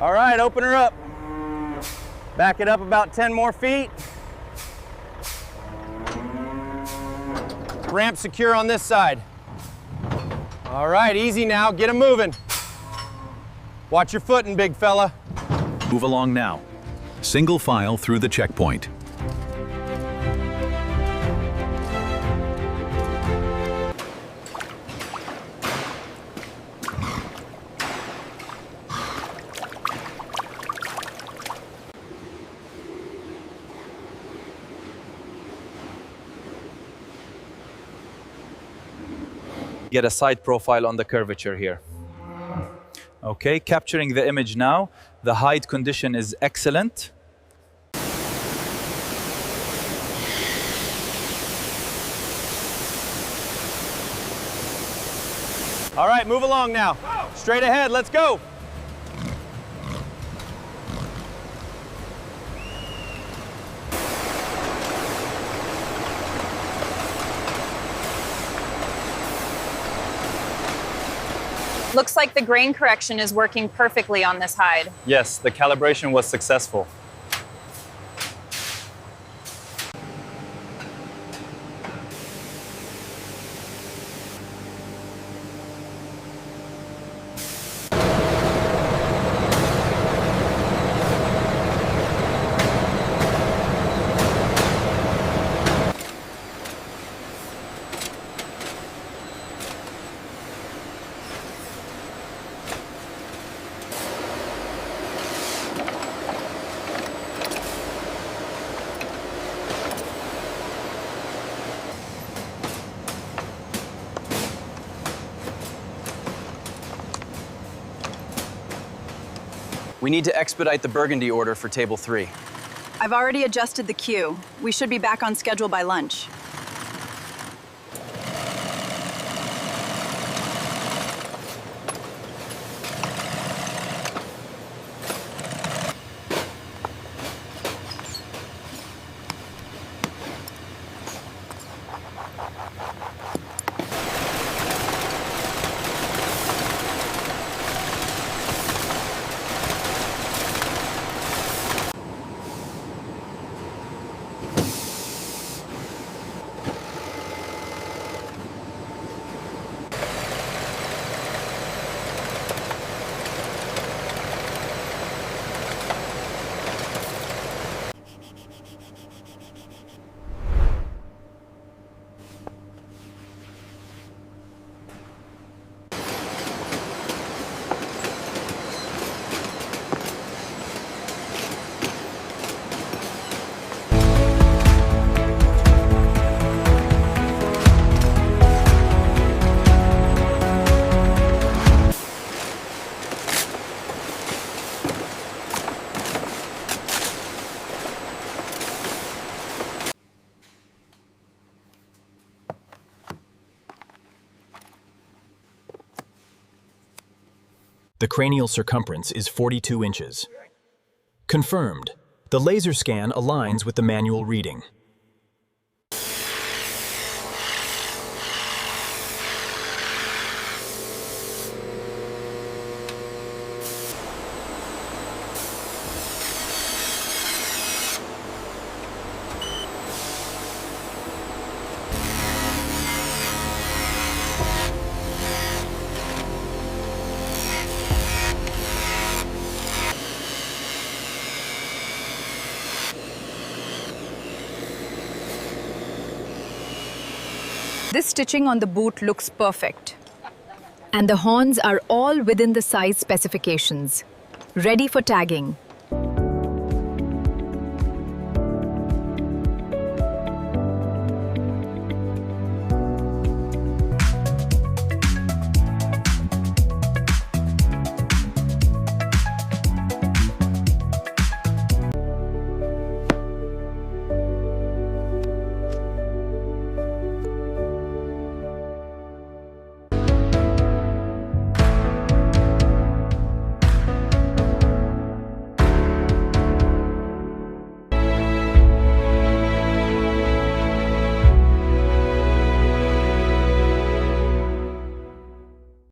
All right, open her up. Back it up about 10 more feet. Ramp secure on this side. All right, easy now, get 'em moving. Watch your footing, big fella. Move along now. Single file through the checkpoint. Get a side profile on the curvature here. Okay, capturing the image now. The hide condition is excellent. All right, move along now. Straight ahead, let's go. Looks like the grain correction is working perfectly on this hide. Yes, the calibration was successful. We need to expedite the burgundy order for table 3. I've already adjusted the queue. We should be back on schedule by lunch. The cranial circumference is 42 inches. Confirmed. The laser scan aligns with the manual reading. This stitching on the boot looks perfect. And the horns are all within the size specifications, ready for tagging.